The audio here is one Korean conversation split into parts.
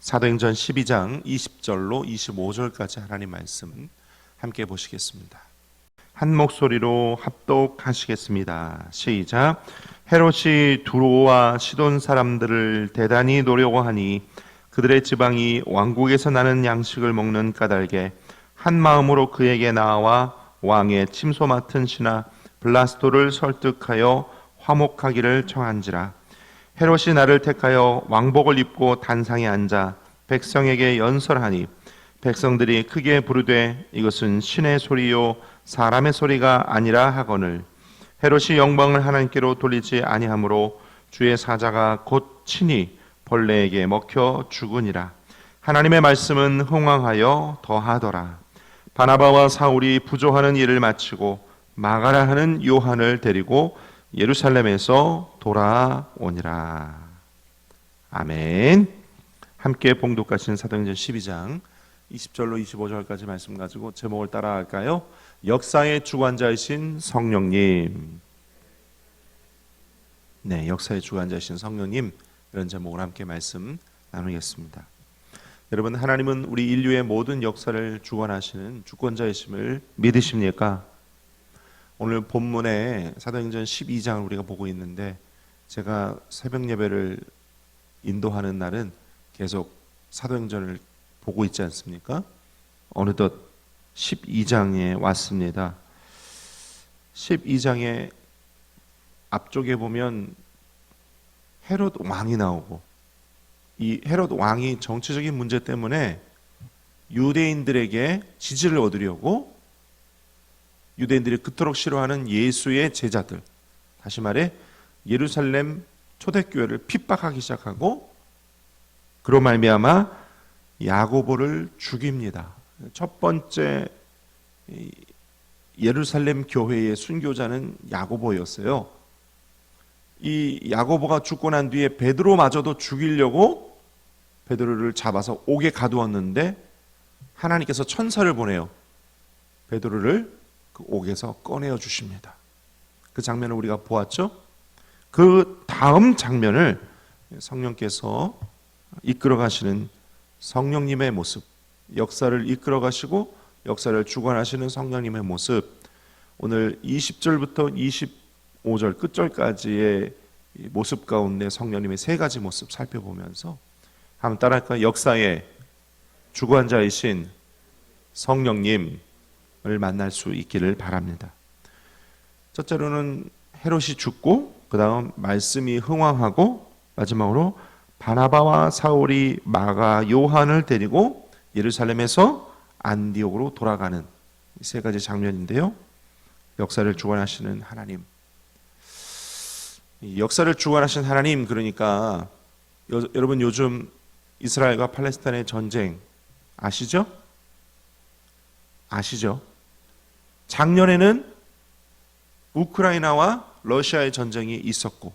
사도행전 12장 20절로 25절까지 하나님 말씀 함께 보시겠습니다. 한 목소리로 합독하시겠습니다. 시작. 헤롯이 두로와 시돈 사람들을 대단히 노려하니 그들의 지방이 왕국에서 나는 양식을 먹는 까닭에 한 마음으로 그에게 나와 왕의 침소 맡은 신하 블라스도를 설득하여 화목하기를 청한지라. 헤롯이 나를 택하여 왕복을 입고 단상에 앉아 백성에게 연설하니 백성들이 크게 부르되 이것은 신의 소리요 사람의 소리가 아니라 하거늘 헤롯이 영광을 하나님께로 돌리지 아니하므로 주의 사자가 곧 친히 벌레에게 먹혀 죽으니라. 하나님의 말씀은 흥왕하여 더하더라. 바나바와 사울이 부조하는 일을 마치고 마가라 하는 요한을 데리고 예루살렘에서 돌아오니라. 아멘. 함께 봉독하신 사도행전 12장 20절로 25절까지 말씀 가지고 제목을 따라할까요? 역사의 주관자이신 성령님. 네, 역사의 주관자이신 성령님, 이런 제목을 함께 말씀 나누겠습니다. 여러분, 하나님은 우리 인류의 모든 역사를 주관하시는 주권자이심을 믿으십니까? 오늘 본문에 사도행전 12장을 우리가 보고 있는데, 제가 새벽 예배를 인도하는 날은 계속 사도행전을 보고 있지 않습니까? 어느덧 12장에 왔습니다. 12장의 앞쪽에 보면 헤롯 왕이 나오고, 이 헤롯 왕이 정치적인 문제 때문에 유대인들에게 지지를 얻으려고 유대인들이 그토록 싫어하는 예수의 제자들, 다시 말해 예루살렘 초대교회를 핍박하기 시작하고, 그로 말미암아 야고보를 죽입니다. 첫 번째 예루살렘 교회의 순교자는 야고보였어요. 이 야고보가 죽고 난 뒤에 베드로마저도 죽이려고 베드로를 잡아서 옥에 가두었는데 하나님께서 천사를 보내요. 베드로를 그 옥에서 꺼내어 주십니다. 그 장면을 우리가 보았죠. 그 다음 장면을 성령께서 이끌어 가시는 성령님의 모습, 역사를 이끌어 가시고 역사를 주관하시는 성령님의 모습, 오늘 20절부터 25절 끝절까지의 모습 가운데 성령님의 세 가지 모습 살펴보면서 한번 따라할까요? 역사의 주관자이신 성령님을 만날 수 있기를 바랍니다. 첫째로는 헤롯이 죽고, 그 다음 말씀이 흥왕하고, 마지막으로 바나바와 사울이 마가 요한을 데리고 예루살렘에서 안디옥으로 돌아가는 세 가지 장면인데요. 역사를 주관하시는 하나님, 이 역사를 주관하신 하나님, 그러니까 여러분 요즘 이스라엘과 팔레스타인의 전쟁 아시죠? 아시죠? 작년에는 우크라이나와 러시아의 전쟁이 있었고,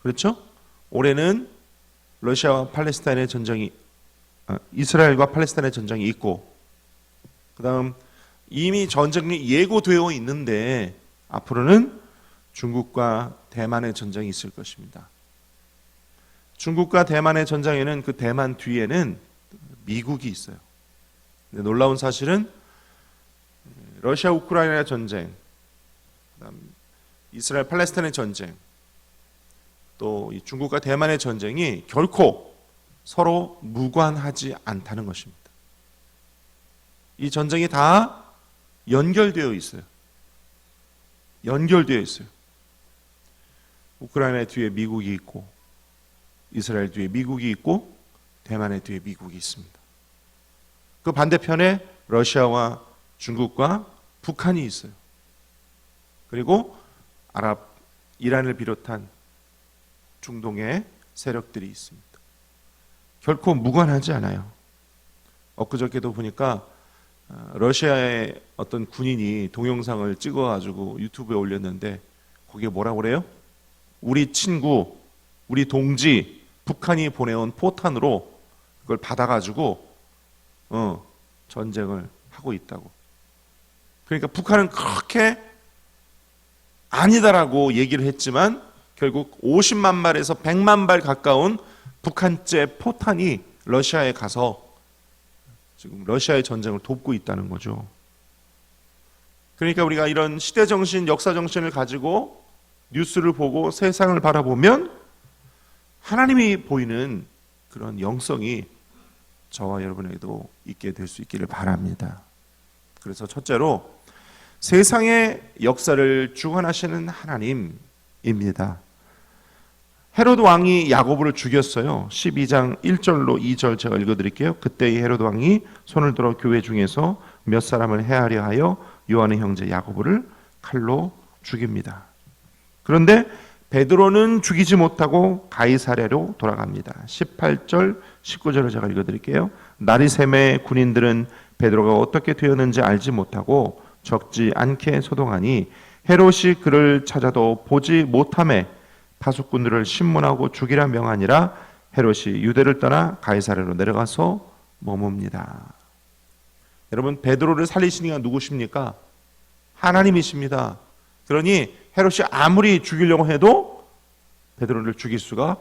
그렇죠? 올해는 러시아와 팔레스타인의 전쟁이, 이스라엘과 팔레스타인의 전쟁이 있고, 그 다음 이미 전쟁이 예고되어 있는데 앞으로는 중국과 대만의 전쟁이 있을 것입니다. 중국과 대만의 전쟁에는 그 대만 뒤에는 미국이 있어요. 근데 놀라운 사실은 러시아 우크라이나 전쟁, 그다음 이스라엘 팔레스타인의 전쟁, 또 중국과 대만의 전쟁이 결코 서로 무관하지 않다는 것입니다. 이 전쟁이 다 연결되어 있어요. 연결되어 있어요. 우크라이나 뒤에 미국이 있고, 이스라엘 뒤에 미국이 있고, 대만의 뒤에 미국이 있습니다. 그 반대편에 러시아와 중국과 북한이 있어요. 그리고 이란을 비롯한 중동의 세력들이 있습니다. 결코 무관하지 않아요. 엊그저께도 보니까 러시아의 어떤 군인이 동영상을 찍어가지고 유튜브에 올렸는데 거기에 뭐라고 그래요? 우리 친구, 우리 동지 북한이 보내온 포탄으로 그걸 받아가지고 전쟁을 하고 있다고. 그러니까 북한은 그렇게 아니다라고 얘기를 했지만 결국 50만 발에서 100만 발 가까운 북한제 포탄이 러시아에 가서 지금 러시아의 전쟁을 돕고 있다는 거죠. 그러니까 우리가 이런 시대 정신, 역사 정신을 가지고 뉴스를 보고 세상을 바라보면 하나님이 보이는 그런 영성이 저와 여러분에게도 있게 될 수 있기를 바랍니다. 그래서 첫째로 세상의 역사를 주관하시는 하나님입니다. 헤로드 왕이 야고보를 죽였어요. 12장 1절로 2절 제가 읽어드릴게요. 그때 이 헤로드 왕이 손을 들어 교회 중에서 몇 사람을 해하려 하여 요한의 형제 야고보를 칼로 죽입니다. 그런데 베드로는 죽이지 못하고 가이사랴로 돌아갑니다. 18절 19절을 제가 읽어드릴게요. 날이 새매 군인들은 베드로가 어떻게 되었는지 알지 못하고 적지 않게 소동하니 헤롯이 그를 찾아도 보지 못하매 파수꾼들을 신문하고 죽이라 명하니라. 헤롯이 유대를 떠나 가이사랴로 내려가서 머뭅니다. 여러분, 베드로를 살리신 이가 누구십니까? 하나님이십니다. 그러니 헤롯이 아무리 죽이려고 해도 베드로를 죽일 수가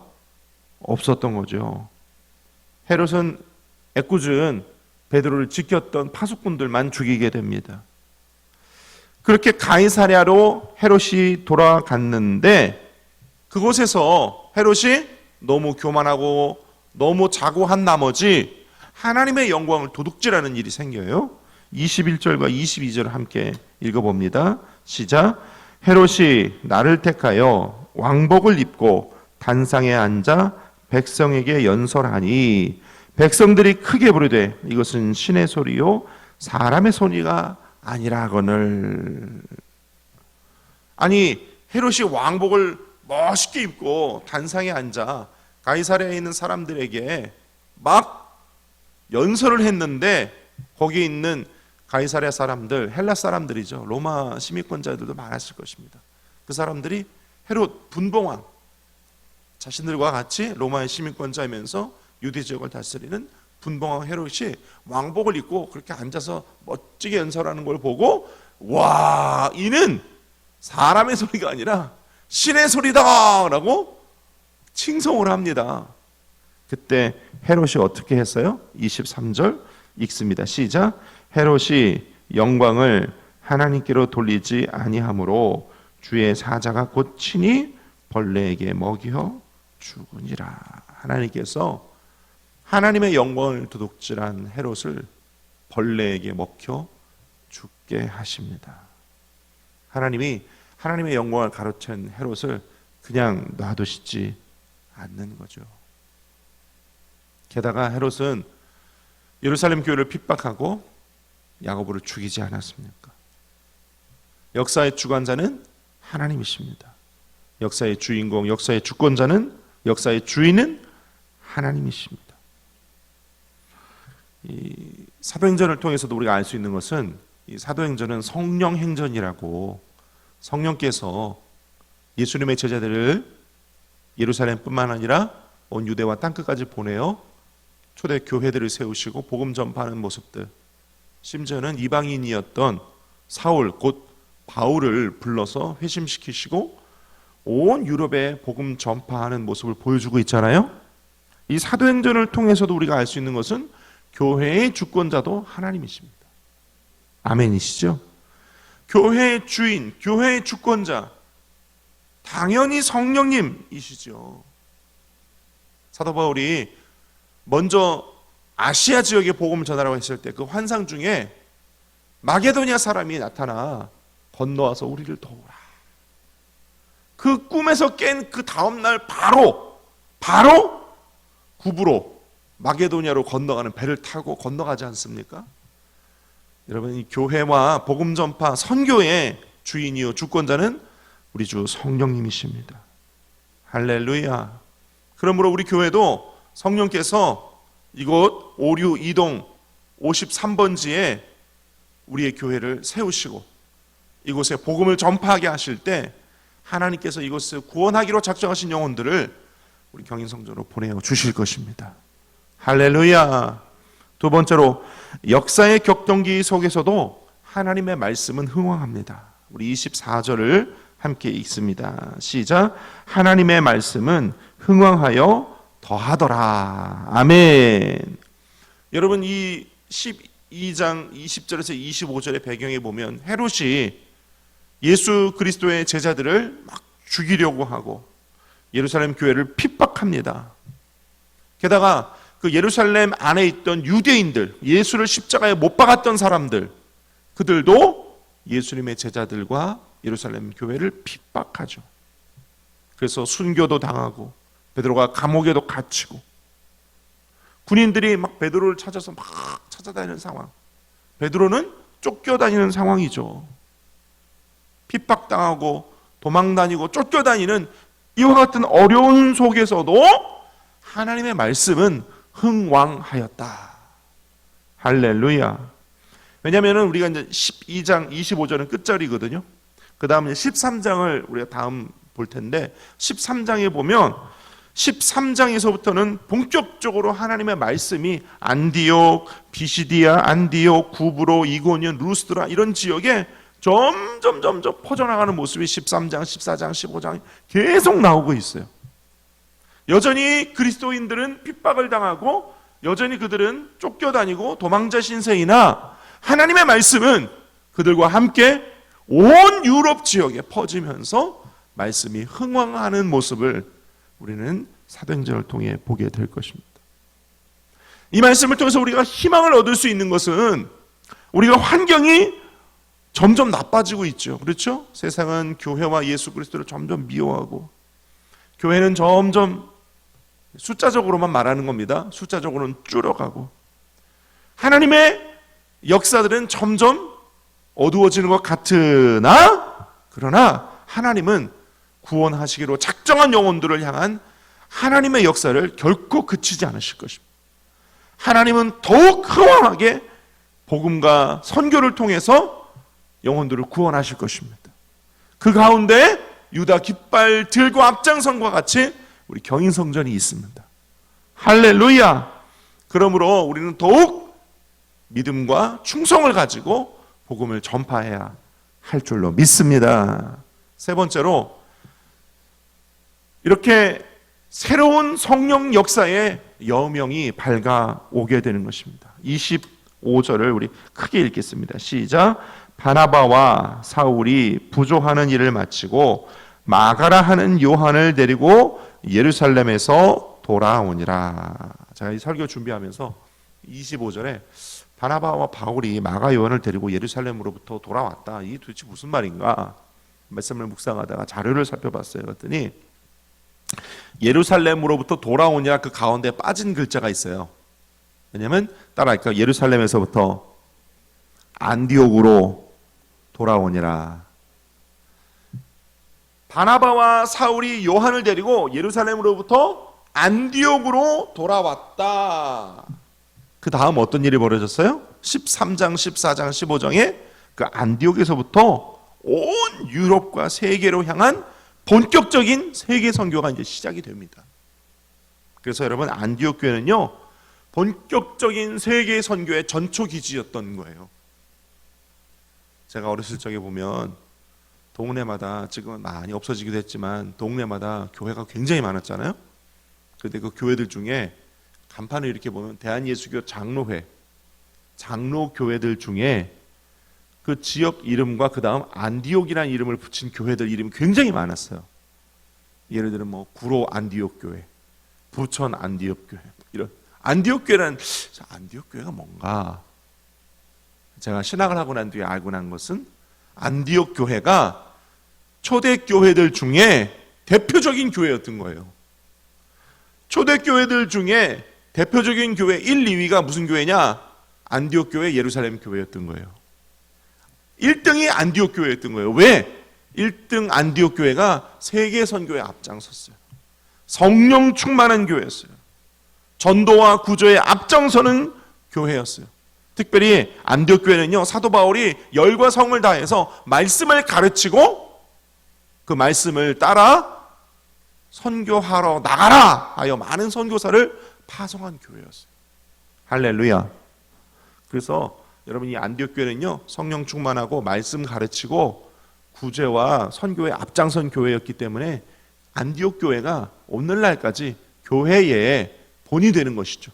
없었던 거죠. 헤롯은 애꿎은 베드로를 지켰던 파수꾼들만 죽이게 됩니다. 그렇게 가이사랴로 헤롯이 돌아갔는데 그곳에서 헤롯이 너무 교만하고 너무 자고한 나머지 하나님의 영광을 도둑질하는 일이 생겨요. 21절과 22절을 함께 읽어봅니다. 시작. 헤롯이 나를 택하여 왕복을 입고 단상에 앉아 백성에게 연설하니 백성들이 크게 부르되 이것은 신의 소리요 사람의 소리가 아니라거늘. 아니, 헤롯이 왕복을 멋있게 입고 단상에 앉아 가이사랴에 있는 사람들에게 막 연설을 했는데 거기에 있는 가이사랴 사람들, 헬라 사람들이죠. 로마 시민권자들도 많았을 것입니다. 그 사람들이 헤롯 분봉왕, 자신들과 같이 로마의 시민권자이면서 유대 지역을 다스리는 분봉왕 헤롯이 왕복을 입고 그렇게 앉아서 멋지게 연설하는 걸 보고 와, 이는 사람의 소리가 아니라 신의 소리다 라고 칭송을 합니다. 그때 헤롯이 어떻게 했어요? 23절 읽습니다. 시작. 헤롯이 영광을 하나님께로 돌리지 아니하므로 주의 사자가 곧 친히 벌레에게 먹여 죽으니라. 하나님께서 하나님의 영광을 도둑질한 헤롯을 벌레에게 먹혀 죽게 하십니다. 하나님이 하나님의 영광을 가로챈 헤롯을 그냥 놔두시지 않는 거죠. 게다가 헤롯은 예루살렘 교회를 핍박하고 야고보를 죽이지 않았습니까? 역사의 주관자는 하나님이십니다. 역사의 주인공, 역사의 주권자는, 역사의 주인은 하나님이십니다. 이 사도행전을 통해서도 우리가 알 수 있는 것은 이 사도행전은 성령 행전이라고, 성령께서 예수님의 제자들을 예루살렘뿐만 아니라 온 유대와 땅끝까지 보내어 초대 교회들을 세우시고 복음 전파하는 모습들, 심지어는 이방인이었던 사울 곧 바울을 불러서 회심시키시고 온 유럽에 복음 전파하는 모습을 보여주고 있잖아요. 이 사도행전을 통해서도 우리가 알 수 있는 것은 교회의 주권자도 하나님이십니다. 아멘이시죠? 교회의 주인, 교회의 주권자 당연히 성령님이시죠. 사도 바울이 먼저 아시아 지역에 복음을 전하라고 했을 때 그 환상 중에 마게도냐 사람이 나타나 건너와서 우리를 도우라. 그 꿈에서 깬 그 다음날 바로 구브로 마게도냐로 건너가는 배를 타고 건너가지 않습니까? 여러분, 이 교회와 복음 전파 선교의 주인이요 주권자는 우리 주 성령님이십니다. 할렐루야. 그러므로 우리 교회도 성령께서 이곳 오류 이동 53번지에 우리의 교회를 세우시고 이곳에 복음을 전파하게 하실 때 하나님께서 이곳을 구원하기로 작정하신 영혼들을 우리 경인성전으로 보내어 주실 것입니다. 할렐루야. 두 번째로 역사의 격동기 속에서도 하나님의 말씀은 흥왕합니다. 우리 24절을 함께 읽습니다. 시작. 하나님의 말씀은 흥왕하여 더하더라. 아멘. 여러분, 이 12장 20절에서 25절의 배경에 보면 헤롯이 예수 그리스도의 제자들을 막 죽이려고 하고 예루살렘 교회를 핍박합니다. 게다가 그 예루살렘 안에 있던 유대인들, 예수를 십자가에 못 박았던 사람들, 그들도 예수님의 제자들과 예루살렘 교회를 핍박하죠. 그래서 순교도 당하고 베드로가 감옥에도 갇히고 군인들이 막 베드로를 찾아서 막 찾아다니는 상황. 베드로는 쫓겨다니는 상황이죠. 핍박당하고 도망다니고 쫓겨다니는 이와 같은 어려운 속에서도 하나님의 말씀은 흥왕하였다. 할렐루야. 왜냐하면 우리가 이제 12장 25절은 끝절이거든요. 그 다음에 13장을 우리가 다음 볼 텐데 13장에 보면 13장에서부터는 본격적으로 하나님의 말씀이 안디옥, 비시디아, 안디옥, 구브로, 이고니온, 루스드라 이런 지역에 점점 퍼져나가는 모습이 13장, 14장, 15장 계속 나오고 있어요. 여전히 그리스도인들은 핍박을 당하고 여전히 그들은 쫓겨다니고 도망자 신세이나 하나님의 말씀은 그들과 함께 온 유럽 지역에 퍼지면서 말씀이 흥왕하는 모습을 우리는 사도행전을 통해 보게 될 것입니다. 이 말씀을 통해서 우리가 희망을 얻을 수 있는 것은 우리가 환경이 점점 나빠지고 있죠. 그렇죠? 세상은 교회와 예수 그리스도를 점점 미워하고 교회는 점점 숫자적으로만 말하는 겁니다. 숫자적으로는 줄어가고 하나님의 역사들은 점점 어두워지는 것 같으나 그러나 하나님은 구원하시기로 작정한 영혼들을 향한 하나님의 역사를 결코 그치지 않으실 것입니다. 하나님은 더욱 흥왕하게 복음과 선교를 통해서 영혼들을 구원하실 것입니다. 그 가운데 유다 깃발 들고 앞장선과 같이 우리 경인성전이 있습니다. 할렐루야. 그러므로 우리는 더욱 믿음과 충성을 가지고 복음을 전파해야 할 줄로 믿습니다. 세 번째로 이렇게 새로운 성령 역사의 여명이 밝아오게 되는 것입니다. 25절을 우리 크게 읽겠습니다. 시작. 바나바와 사울이 부조하는 일을 마치고 마가라 하는 요한을 데리고 예루살렘에서 돌아오니라. 제가 이 설교 준비하면서 25절에 바나바와 바울이 마가 요한을 데리고 예루살렘으로부터 돌아왔다. 이게 도대체 무슨 말인가? 말씀을 묵상하다가 자료를 살펴봤어요. 그랬더니 예루살렘으로부터 돌아오니라 그 가운데 빠진 글자가 있어요. 왜냐하면 따라할까요? 예루살렘에서부터 안디옥으로 돌아오니라. 바나바와 사울이 요한을 데리고 예루살렘으로부터 안디옥으로 돌아왔다. 그 다음 어떤 일이 벌어졌어요? 13장, 14장, 15장에 그 안디옥에서부터 온 유럽과 세계로 향한 본격적인 세계 선교가 이제 시작이 됩니다. 그래서 여러분 안디옥 교회는요 본격적인 세계 선교의 전초 기지였던 거예요. 제가 어렸을 적에 보면 동네마다 지금은 많이 없어지기도 했지만 동네마다 교회가 굉장히 많았잖아요. 그런데 그 교회들 중에 간판을 이렇게 보면 대한예수교 장로회, 장로교회들 중에 그 지역 이름과 그 다음 안디옥이라는 이름을 붙인 교회들 이름이 굉장히 많았어요. 예를 들면 뭐 구로 안디옥 교회, 부천 안디옥 교회 이런. 안디옥 교회는 안디옥 교회가 뭔가 제가 신학을 하고 난 뒤에 알고 난 것은 안디옥 교회가 초대교회들 중에 대표적인 교회였던 거예요. 초대교회들 중에 대표적인 교회 1, 2위가 무슨 교회냐? 안디옥 교회, 예루살렘 교회였던 거예요. 1등이 안디옥 교회였던 거예요. 왜? 1등 안디옥 교회가 세계 선교에 앞장섰어요. 성령 충만한 교회였어요. 전도와 구조에 앞장서는 교회였어요. 특별히 안디옥 교회는요 사도 바울이 열과 성을 다해서 말씀을 가르치고 그 말씀을 따라 선교하러 나가라 하여 많은 선교사를 파송한 교회였어요. 할렐루야. 그래서 여러분 이 안디옥 교회는요 성령 충만하고 말씀 가르치고 구제와 선교에 앞장선 교회였기 때문에 안디옥 교회가 오늘날까지 교회의 본이 되는 것이죠.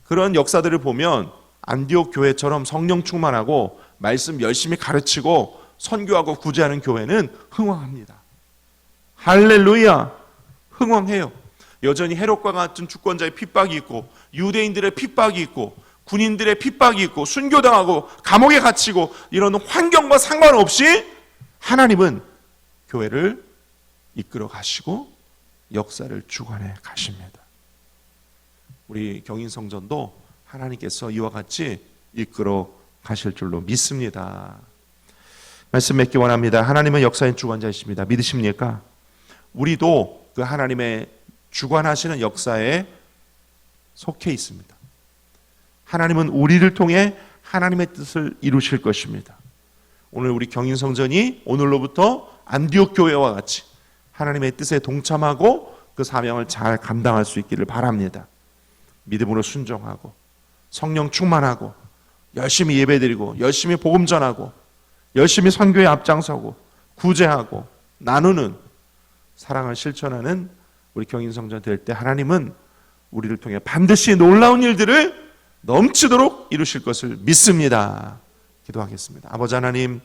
그런 역사들을 보면 안디옥 교회처럼 성령 충만하고 말씀 열심히 가르치고 선교하고 구제하는 교회는 흥왕합니다. 할렐루야! 흥왕해요. 여전히 헤롯과 같은 주권자의 핍박이 있고 유대인들의 핍박이 있고 군인들의 핍박이 있고 순교당하고 감옥에 갇히고 이런 환경과 상관없이 하나님은 교회를 이끌어 가시고 역사를 주관해 가십니다. 우리 경인성전도 하나님께서 이와 같이 이끌어 가실 줄로 믿습니다. 말씀 맺기 원합니다. 하나님은 역사의 주관자이십니다. 믿으십니까? 우리도 그 하나님의 주관하시는 역사에 속해 있습니다. 하나님은 우리를 통해 하나님의 뜻을 이루실 것입니다. 오늘 우리 경인성전이 오늘로부터 안디옥 교회와 같이 하나님의 뜻에 동참하고 그 사명을 잘 감당할 수 있기를 바랍니다. 믿음으로 순종하고 성령 충만하고 열심히 예배드리고 열심히 복음 전하고 열심히 선교에 앞장서고 구제하고 나누는 사랑을 실천하는 우리 경인성전 될 때 하나님은 우리를 통해 반드시 놀라운 일들을 넘치도록 이루실 것을 믿습니다. 기도하겠습니다. 아버지 하나님,